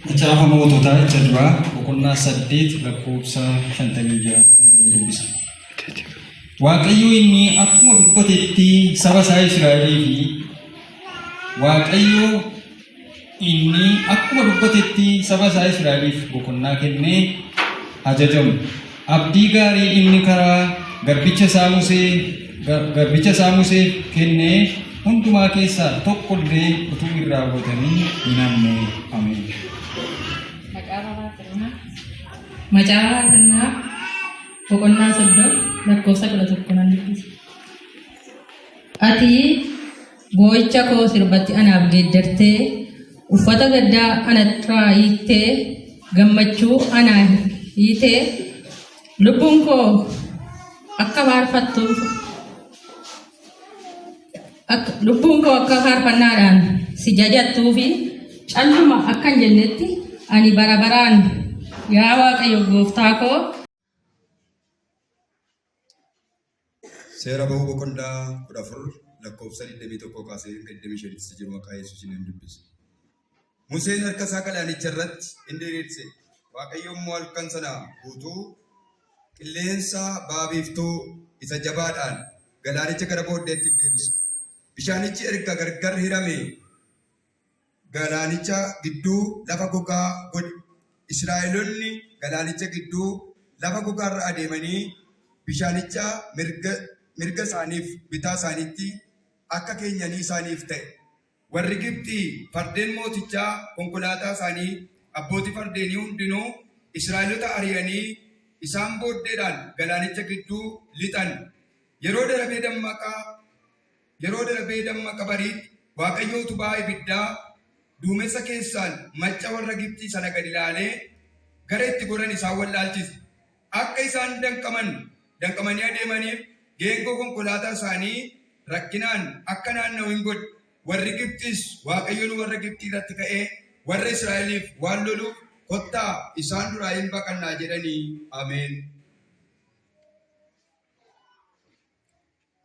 Macaafa moototaa jecha duraa boqonnaa 8 lakkoofsa 56. Waaqayyo inni akkuma dubbatetti saba isaa Israa'elii fi Waaqayyo inni akkuma dubbatetti saba isaa Israa'eliif boqonnaa kennee ajajamu. Abdii gaarii inni karaa garbicha isaa Musee kennee hundumaa keessaa tokkollee utuu hin raawwatamiin hin hafne. Ameen. Macaafa kennaa boqonnaa 3 lakkoofsa 11 nan dubbisa. Ati boo'icha koo sirbatti anaaf geeddartee uffata gaddaa anarraa hiiktee gammachuu anaa hiitee lubbuun koo akka faarfannaadhaan si jajattuu fi calluma akkan jennetti ani bara baraan yaa Waaqayyo gooftaa koo. Seera bahuu boqonnaa 14 lakkoofsa 21 kaasee 25 jiru maqaa Yesuusiin hin dubbisa. Museen harka isaa galaanicha irratti hin diriirse. Waaqayyo immoo halkan sana guutuu qilleensa baabiiftuu isa jabaadhaan galaanicha gara booddeetti hin deebise. Bishaanichi erga gargar hirame galaanicha gidduu lafa gogaa godhe. Israa'eloonni galaanicha gidduu lafa gogaarra adeemanii bishaanicha mirga isaaniif bitaa isaaniitti akka keenyanii isaaniif ta'e. Warri Gibxii fardeen mootichaa konkolaataa isaanii abbootii fardeenii hundinuu Israa'elota ari'anii isaan booddeedhaan galaanicha gidduu lixan. Yeroo darabee dammaqa bariitti Waaqayyo utubaa ibiddaa duumessa keessaan macca warra Gibxii sana gad ilaalee gara itti goran isaan wallaalchise. Akka isaan danqamanii adeemaniif geengoo konkolaataa isaanii rakkinaan akka naanna'u hin godhe. Warri Gibxiis Waaqayyoon warra Gibxii irratti ka'ee warra Israa'eliif waan loluuf kottaa isaan duraa hin baqannaa jedhanii. Ameen.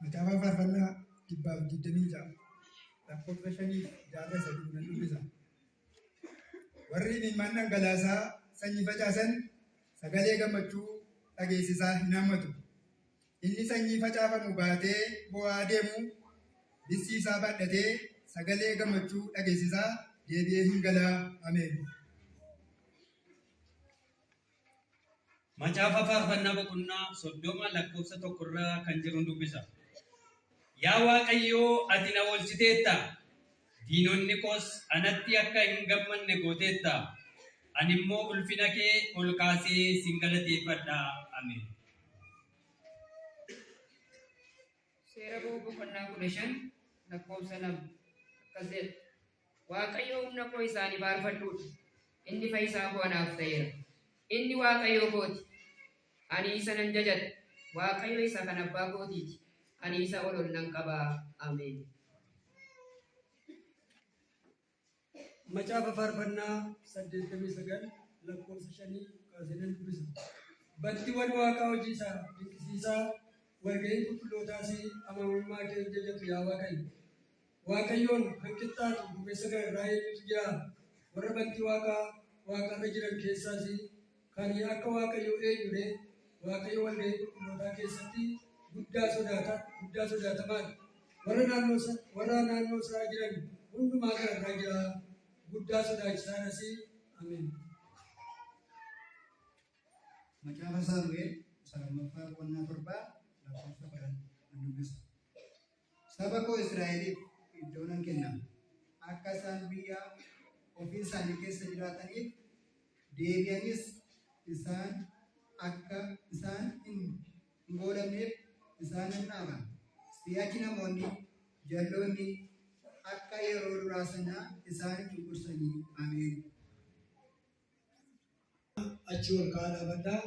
Macaafa faarfannaa 26 lakkoofsa 5 nan dubbisa. Warri imimmaan dhangalaasaa sanyii facaasan sagalee gammachuu dhageessisaa hin hammatu. Inni sanyii facaafamu baatee bo'aa deemu bissii isaa baadhatee sagalee gammachuu dhageessisaa deebi'ee hin galaa. Ameen. Macaafa faarfannaa boqonnaa 30 lakkoofsa 1 irraa kan jiru dubbisa. Yaa Waaqayyoo ati na oolchiteetta. Diinonni koos anatti akka hin gammanne gooteetta. Ani immoo ulfina kee ol kaasee sin galateeffadha. Ameen. Seera bahuu boqonnaa 15 lakkoofsa 2 akkas jedha. Waaqayyo humna koo isaanii faarfadhuudha. Inni fayyisaa koo anaaf ta'eera. Inni Waaqayyo kooti. Ani isa nan jajadha. Waaqayyo isa kan abbaa kootiiti. Ani isa ol nan qabaa. Ameen. Macaafa faarfannaa 89 lakkoofsa 5 kaasee nan dubbisa. Battiiwwan Waaqaa hojii isaa dinqisiisaa walga'ii qulqullootaas amanamummaa kee jajatu yaa Waaqayyo. Waaqayyoon kan qixxaatu duumessa kana irraa eenyutu jira? Warra battii Waaqarra jiran keessaas kan akka Waaqayyo eenyuudha? Waaqayyo walga'ii qulqullootaa keessatti guddaa sodaatamaadha. Warra naannoo isaa jiran hundumaa kana irraa jira. Guddaa sodaachisaadhas. Ameen. Macaafa Saamu'eel 7 lakkoofsa 10 nan dubbisa. Saba koo Israa'eliif iddoo nan kenna. Akka isaan biyya ofii isaanii keessa jiraataniif deebi'anis isaan akka isaan hin goolabneef isaan nan dhaaba. Si'achi namoonni jalloonni akka yeroo duraa sanaa isaan cunqursanii. Ameen. Achi ol ka'aa dhaabadhaa.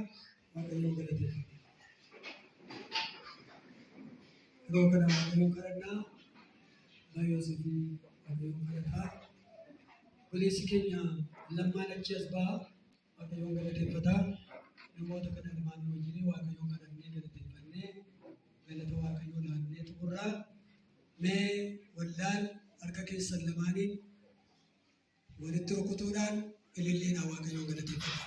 Waaqayyoon galateeffadha. Yeroo kana Waaqayyoon kadhannaa Yoosefii Waaqayyoon kadhataa. Obboleessi keenya lammaan achi as ba'a. Waaqayyoon galateeffataa. Namoota kana lamaan wajjin Waaqayyoon kadhannee galateeffannee galata Waaqayyoo laannee xumurraa. Mee waldaan harka keessan lamaaniin walitti rukutuudhaan ililleen Waaqayyoo galateeffata.